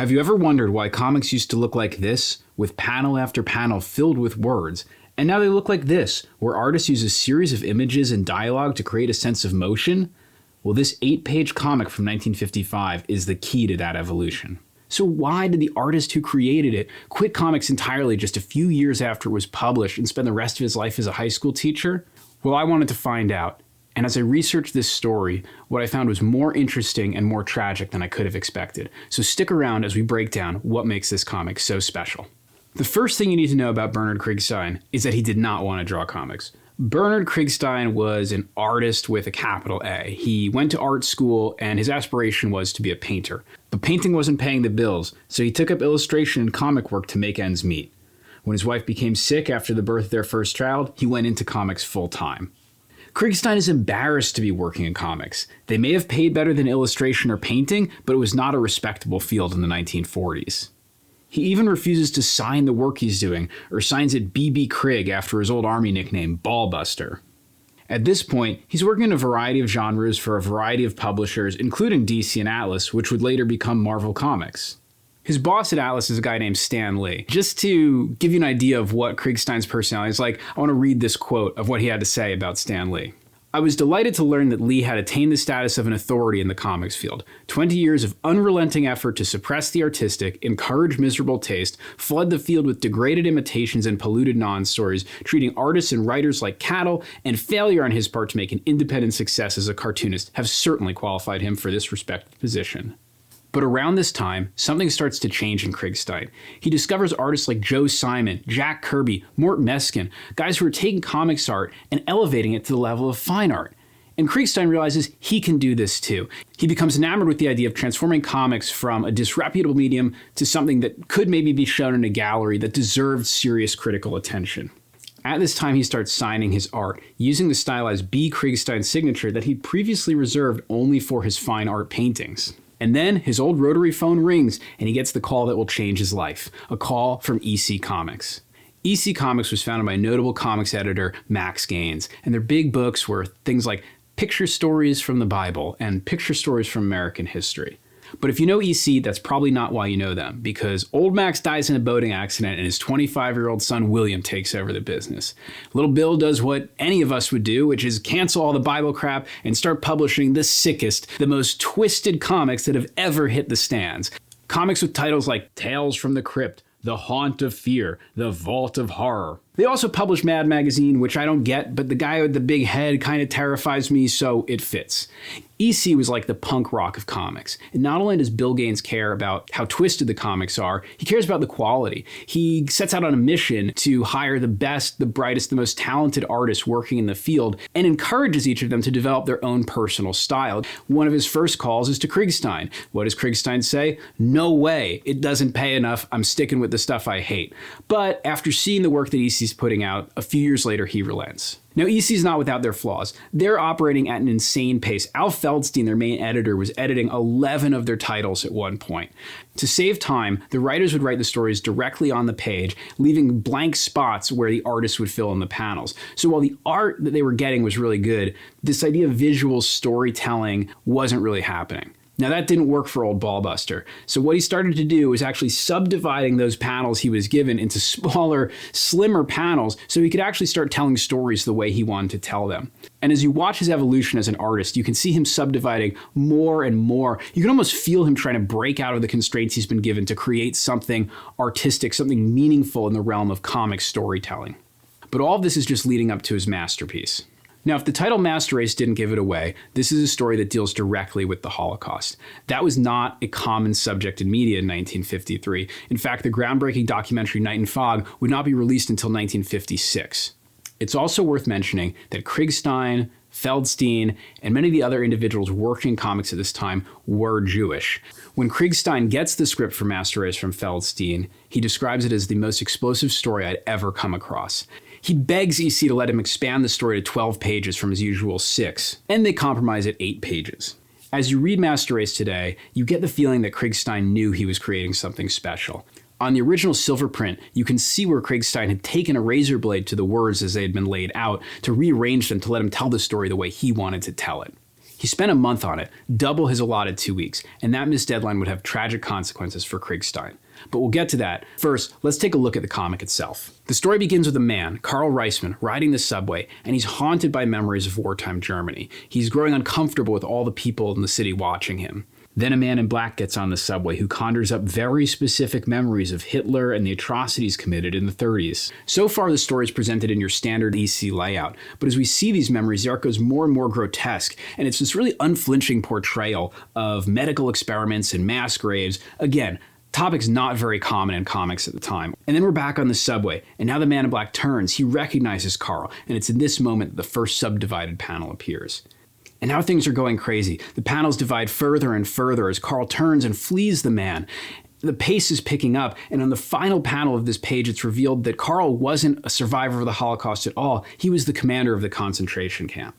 Have you ever wondered why comics used to look like this, with panel after panel filled with words, and now they look like this, where artists use a series of images and dialogue to create a sense of motion? Well, this 8-page comic from 1955 is the key to that evolution. So why did the artist who created it quit comics entirely just a few years after it was published and spend the rest of his life as a high school teacher? Well, I wanted to find out. And as I researched this story, what I found was more interesting and more tragic than I could have expected. So stick around as we break down what makes this comic so special. The first thing you need to know about Bernard Krigstein is that he did not want to draw comics. Bernard Krigstein was an artist with a capital A. He went to art school and his aspiration was to be a painter. But painting wasn't paying the bills, so he took up illustration and comic work to make ends meet. When his wife became sick after the birth of their first child, he went into comics full time. Krigstein is embarrassed to be working in comics. They may have paid better than illustration or painting, but it was not a respectable field in the 1940s. He even refuses to sign the work he's doing, or signs it B.B. Krigg after his old army nickname, Ballbuster. At this point, he's working in a variety of genres for a variety of publishers, including DC and Atlas, which would later become Marvel Comics. His boss at Atlas is a guy named Stan Lee. Just to give you an idea of what Krigstein's personality is like, I want to read this quote of what he had to say about Stan Lee. I was delighted to learn that Lee had attained the status of an authority in the comics field. 20 years of unrelenting effort to suppress the artistic, encourage miserable taste, flood the field with degraded imitations and polluted non-stories, treating artists and writers like cattle, and failure on his part to make an independent success as a cartoonist have certainly qualified him for this respected position. But around this time, something starts to change in Krigstein. He discovers artists like Joe Simon, Jack Kirby, Mort Meskin, guys who are taking comics art and elevating it to the level of fine art. And Krigstein realizes he can do this too. He becomes enamored with the idea of transforming comics from a disreputable medium to something that could maybe be shown in a gallery that deserved serious critical attention. At this time, he starts signing his art, using the stylized B. Krigstein signature that he'd previously reserved only for his fine art paintings. And then his old rotary phone rings and he gets the call that will change his life, a call from EC Comics. EC Comics was founded by notable comics editor Max Gaines, and their big books were things like Picture Stories from the Bible and Picture Stories from American History. But if you know EC, that's probably not why you know them, because old Max dies in a boating accident and his 25-year-old son William takes over the business. Little Bill does what any of us would do, which is cancel all the Bible crap and start publishing the sickest, the most twisted comics that have ever hit the stands. Comics with titles like Tales from the Crypt, The Haunt of Fear, The Vault of Horror. They also publish Mad Magazine, which I don't get, but the guy with the big head kind of terrifies me, so it fits. EC was like the punk rock of comics. And not only does Bill Gaines care about how twisted the comics are, he cares about the quality. He sets out on a mission to hire the best, the brightest, the most talented artists working in the field and encourages each of them to develop their own personal style. One of his first calls is to Krigstein. What does Krigstein say? No way. It doesn't pay enough. I'm sticking with the stuff I hate. But after seeing the work that EC's putting out, a few years later, he relents. Now, EC's not without their flaws. They're operating at an insane pace. Feldstein, their main editor, was editing 11 of their titles at one point. To save time, the writers would write the stories directly on the page, leaving blank spots where the artists would fill in the panels. So while the art that they were getting was really good, this idea of visual storytelling wasn't really happening. Now that didn't work for old Ballbuster. So what he started to do was actually subdividing those panels he was given into smaller, slimmer panels so he could actually start telling stories the way he wanted to tell them. And as you watch his evolution as an artist, you can see him subdividing more and more. You can almost feel him trying to break out of the constraints he's been given to create something artistic, something meaningful in the realm of comic storytelling. But all of this is just leading up to his masterpiece. Now, if the title Master Race didn't give it away, this is a story that deals directly with the Holocaust. That was not a common subject in media in 1953. In fact, the groundbreaking documentary Night and Fog would not be released until 1956. It's also worth mentioning that Krigstein, Feldstein, and many of the other individuals working in comics at this time were Jewish. When Krigstein gets the script for Master Race from Feldstein, he describes it as the most explosive story I'd ever come across. He begs EC to let him expand the story to 12 pages from his usual 6, and they compromise at 8 pages. As you read Master Race today, you get the feeling that Krigstein knew he was creating something special. On the original silver print, you can see where Krigstein had taken a razor blade to the words as they had been laid out to rearrange them to let him tell the story the way he wanted to tell it. He spent a month on it, double his allotted 2 weeks, and that missed deadline would have tragic consequences for Krigstein. But we'll get to that. First, let's take a look at the comic itself. The story begins with a man, Karl Reisman, riding the subway, and he's haunted by memories of wartime Germany. He's growing uncomfortable with all the people in the city watching him. Then a man in black gets on the subway who conjures up very specific memories of Hitler and the atrocities committed in the 30s. So far, the story is presented in your standard EC layout, but as we see these memories, the art goes more and more grotesque, and it's this really unflinching portrayal of medical experiments and mass graves. Again, topics not very common in comics at the time. And then we're back on the subway, and now the man in black turns. He recognizes Karl, and it's in this moment that the first subdivided panel appears. And now things are going crazy. The panels divide further and further as Karl turns and flees the man. The pace is picking up, and on the final panel of this page, it's revealed that Karl wasn't a survivor of the Holocaust at all. He was the commander of the concentration camp.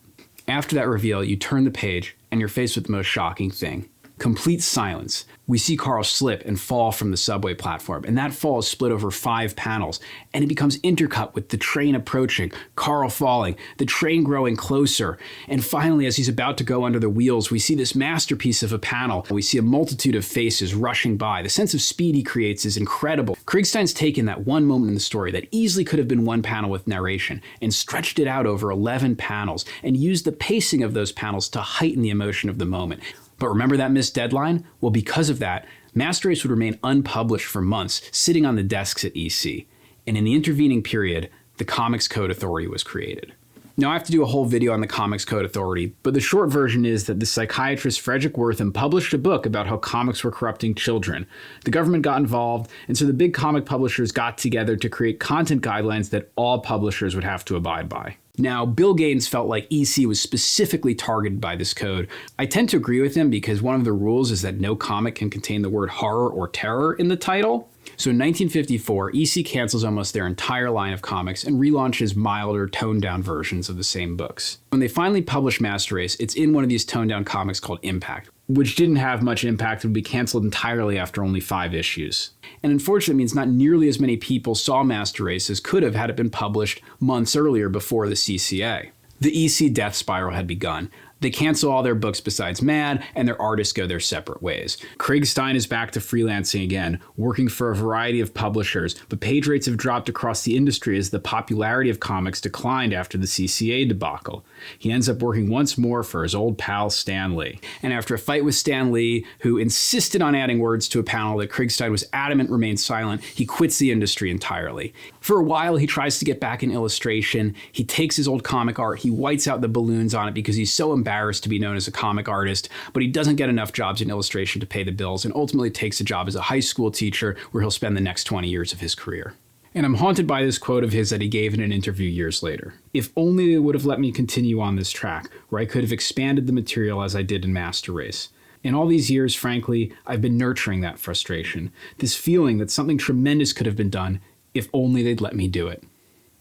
After that reveal, you turn the page, and you're faced with the most shocking thing. Complete silence. We see Karl slip and fall from the subway platform, and that fall is split over 5 panels, and it becomes intercut with the train approaching, Karl falling, the train growing closer, and finally, as he's about to go under the wheels, we see this masterpiece of a panel. We see a multitude of faces rushing by. The sense of speed he creates is incredible. Krigstein's taken that one moment in the story that easily could have been one panel with narration and stretched it out over 11 panels and used the pacing of those panels to heighten the emotion of the moment. But remember that missed deadline? Well, because of that, Master Race would remain unpublished for months, sitting on the desks at EC. And in the intervening period, the Comics Code Authority was created. Now, I have to do a whole video on the Comics Code Authority, but the short version is that the psychiatrist Frederick Wertham published a book about how comics were corrupting children. The government got involved, and so the big comic publishers got together to create content guidelines that all publishers would have to abide by. Now, Bill Gaines felt like EC was specifically targeted by this code. I tend to agree with him because one of the rules is that no comic can contain the word horror or terror in the title. So in 1954, EC cancels almost their entire line of comics and relaunches milder, toned-down versions of the same books. When they finally publish Master Race, it's in one of these toned-down comics called Impact, which didn't have much impact and would be canceled entirely after only 5 issues. And unfortunately, it means not nearly as many people saw Master Race as could have had it been published months earlier before the CCA. The EC death spiral had begun. They cancel all their books besides Mad, and their artists go their separate ways. Krigstein is back to freelancing again, working for a variety of publishers, but page rates have dropped across the industry as the popularity of comics declined after the CCA debacle. He ends up working once more for his old pal Stan Lee. And after a fight with Stan Lee, who insisted on adding words to a panel that Krigstein was adamant remained silent, he quits the industry entirely. For a while, he tries to get back in illustration. He takes his old comic art, he whites out the balloons on it because he's so embarrassed to be known as a comic artist, but he doesn't get enough jobs in illustration to pay the bills and ultimately takes a job as a high school teacher where he'll spend the next 20 years of his career. And I'm haunted by this quote of his that he gave in an interview years later. If only they would have let me continue on this track, where I could have expanded the material as I did in Master Race. In all these years, frankly, I've been nurturing that frustration, this feeling that something tremendous could have been done if only they'd let me do it.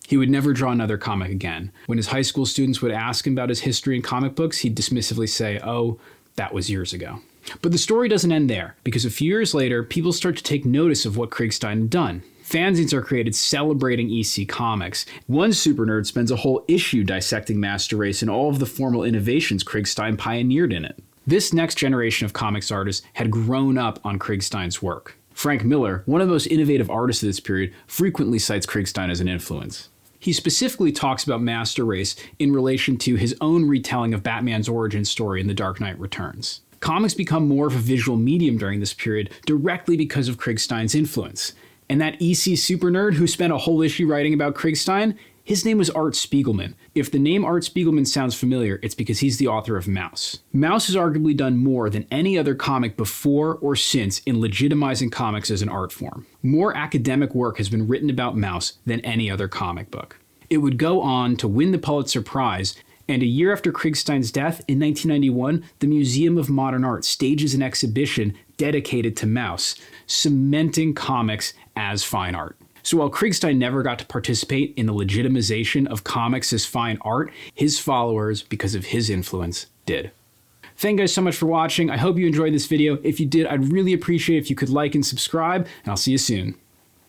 He would never draw another comic again. When his high school students would ask him about his history in comic books, he'd dismissively say, "Oh, that was years ago." But the story doesn't end there, because a few years later, people start to take notice of what Krigstein had done. Fanzines are created celebrating EC Comics. One super nerd spends a whole issue dissecting Master Race and all of the formal innovations Krigstein pioneered in it. This next generation of comics artists had grown up on Krigstein's work. Frank Miller, one of the most innovative artists of this period, frequently cites Krigstein as an influence. He specifically talks about Master Race in relation to his own retelling of Batman's origin story in The Dark Knight Returns. Comics become more of a visual medium during this period directly because of Krigstein's influence. And that EC super nerd who spent a whole issue writing about Krigstein, his name was Art Spiegelman. If the name Art Spiegelman sounds familiar, it's because he's the author of Mouse. Mouse has arguably done more than any other comic before or since in legitimizing comics as an art form. More academic work has been written about Mouse than any other comic book. It would go on to win the Pulitzer Prize, and a year after Krigstein's death, in 1991, the Museum of Modern Art stages an exhibition dedicated to Mouse, cementing comics as fine art. So while Krigstein never got to participate in the legitimization of comics as fine art, his followers, because of his influence, did. Thank you guys so much for watching. I hope you enjoyed this video. If you did, I'd really appreciate it if you could like and subscribe, and I'll see you soon.